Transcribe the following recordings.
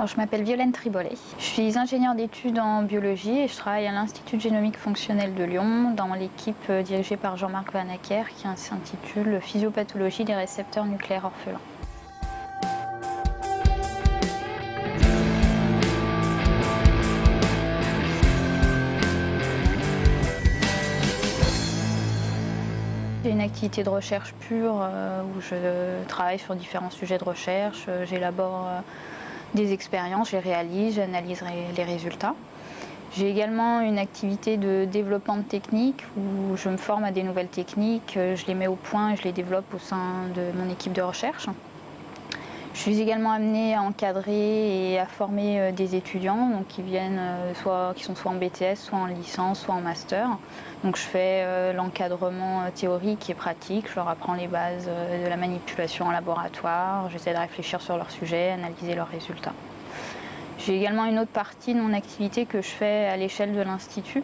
Alors, je m'appelle Violaine Tribolet. Je suis ingénieure d'études en biologie et je travaille à l'Institut de génomique fonctionnelle de Lyon dans l'équipe dirigée par Jean-Marc Vanacker qui s'intitule Physiopathologie des récepteurs nucléaires orphelins. J'ai une activité de recherche pure où je travaille sur différents sujets de recherche, j'élabore des expériences, je les réalise, j'analyse les résultats. J'ai également une activité de développement de techniques où je me forme à des nouvelles techniques, je les mets au point et je les développe au sein de mon équipe de recherche. Je suis également amenée à encadrer et à former des étudiants donc qui sont soit en BTS, soit en licence, soit en master. Donc je fais l'encadrement théorique et pratique, je leur apprends les bases de la manipulation en laboratoire, j'essaie de réfléchir sur leur sujet, analyser leurs résultats. J'ai également une autre partie de mon activité que je fais à l'échelle de l'Institut.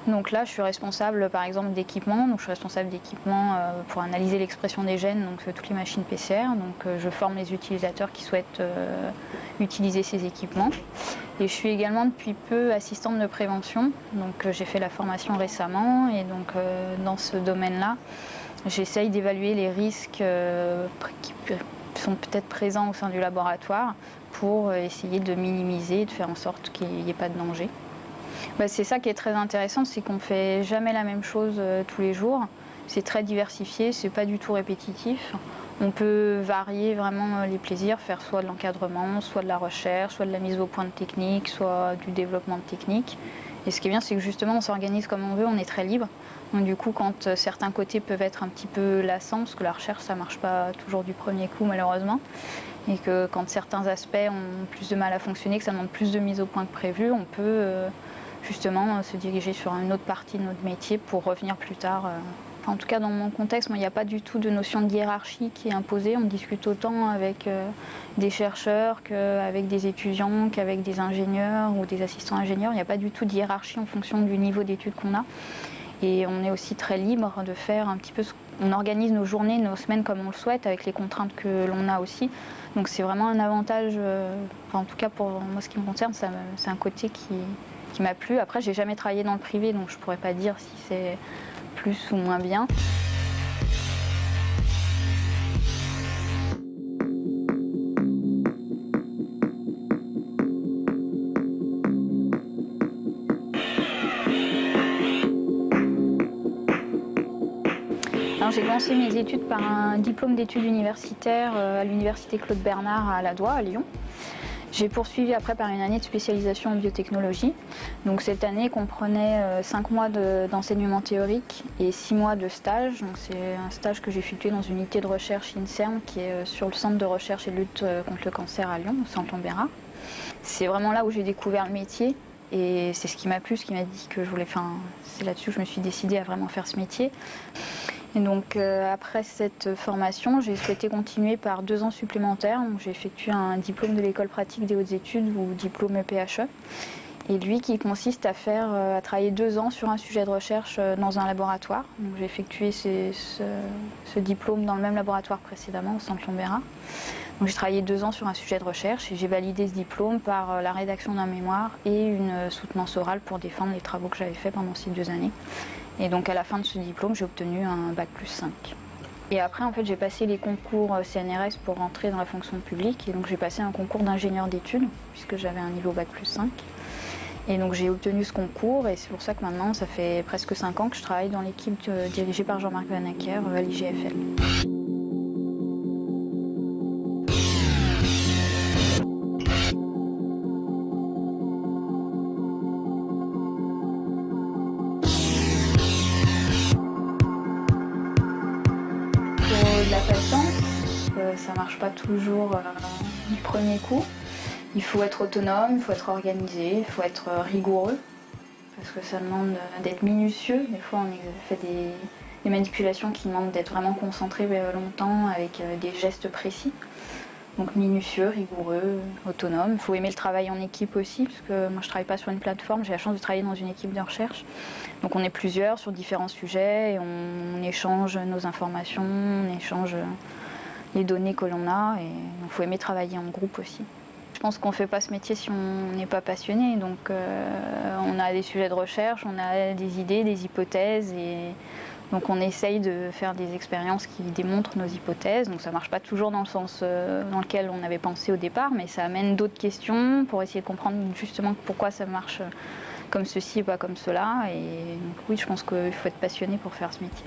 Donc là, je suis responsable par exemple d'équipements. Donc je suis responsable d'équipements pour analyser l'expression des gènes, donc toutes les machines PCR. Donc je forme les utilisateurs qui souhaitent utiliser ces équipements. Et je suis également depuis peu assistante de prévention. Donc j'ai fait la formation récemment et donc dans ce domaine-là, j'essaye d'évaluer les risques qui sont peut-être présents au sein du laboratoire pour essayer de minimiser, de faire en sorte qu'il n'y ait pas de danger. C'est ça qui est très intéressant, c'est qu'on ne fait jamais la même chose tous les jours. C'est très diversifié, c'est pas du tout répétitif. On peut varier vraiment les plaisirs, faire soit de l'encadrement, soit de la recherche, soit de la mise au point de technique, soit du développement de technique. Et ce qui est bien, c'est que justement, on s'organise comme on veut, on est très libre. Donc du coup, quand certains côtés peuvent être un petit peu lassants, parce que la recherche, ça marche pas toujours du premier coup malheureusement, et que quand certains aspects ont plus de mal à fonctionner, que ça demande plus de mise au point que prévu, on peut justement se diriger sur une autre partie de notre métier pour revenir plus tard. En tout cas, dans mon contexte, il n'y a pas du tout de notion de hiérarchie qui est imposée. On discute autant avec des chercheurs qu'avec des étudiants, qu'avec des ingénieurs ou des assistants ingénieurs. Il n'y a pas du tout de hiérarchie en fonction du niveau d'études qu'on a. Et on est aussi très libre de faire un petit peu on organise nos journées, nos semaines comme on le souhaite, avec les contraintes que l'on a aussi. Donc c'est vraiment un avantage, en tout cas pour moi ce qui me concerne, c'est un côté qui m'a plu. Après, j'ai jamais travaillé dans le privé, donc je pourrais pas dire si c'est plus ou moins bien. Alors, j'ai commencé mes études par un diplôme d'études universitaires à l'université Claude Bernard à Ladois, à Lyon. J'ai poursuivi après par une année de spécialisation en biotechnologie. Donc cette année comprenait 5 mois d'enseignement théorique et 6 mois de stage. Donc c'est un stage que j'ai effectué dans une unité de recherche INSERM qui est sur le centre de recherche et de lutte contre le cancer à Lyon, au centre Lombera. C'est vraiment là où j'ai découvert le métier et c'est ce qui m'a plu, ce qui m'a dit que je voulais. C'est là-dessus que je me suis décidée à vraiment faire ce métier. Et donc après cette formation, j'ai souhaité continuer par 2 ans supplémentaires. Donc, j'ai effectué un diplôme de l'école pratique des hautes études ou diplôme EPHE. Et lui qui consiste à travailler 2 ans sur un sujet de recherche dans un laboratoire. Donc, j'ai effectué ce diplôme dans le même laboratoire précédemment, au centre Lombera. Donc j'ai travaillé 2 ans sur un sujet de recherche et j'ai validé ce diplôme par la rédaction d'un mémoire et une soutenance orale pour défendre les travaux que j'avais faits pendant ces 2 années. Et donc à la fin de ce diplôme, j'ai obtenu un bac+5. Et après, en fait, j'ai passé les concours CNRS pour rentrer dans la fonction publique. Et donc j'ai passé un concours d'ingénieur d'études, puisque j'avais un niveau bac+5. Et donc j'ai obtenu ce concours et c'est pour ça que maintenant, ça fait presque 5 ans que je travaille dans l'équipe dirigée par Jean-Marc Vanacker à l'IGFL. De la patience, ça marche pas toujours du premier coup. Il faut être autonome, il faut être organisé, il faut être rigoureux parce que ça demande d'être minutieux. Des fois, on fait des manipulations qui demandent d'être vraiment concentré longtemps avec des gestes précis. Donc minutieux, rigoureux, autonome. Il faut aimer le travail en équipe aussi, parce que moi je travaille pas sur une plateforme, j'ai la chance de travailler dans une équipe de recherche. Donc on est plusieurs sur différents sujets et on échange nos informations, on échange les données que l'on a et il faut aimer travailler en groupe aussi. Je pense qu'on ne fait pas ce métier si on n'est pas passionné. Donc on a des sujets de recherche, on a des idées, des hypothèses. Et donc on essaye de faire des expériences qui démontrent nos hypothèses. Donc ça ne marche pas toujours dans le sens dans lequel on avait pensé au départ, mais ça amène d'autres questions pour essayer de comprendre justement pourquoi ça marche comme ceci et pas comme cela. Et donc oui, je pense qu'il faut être passionné pour faire ce métier.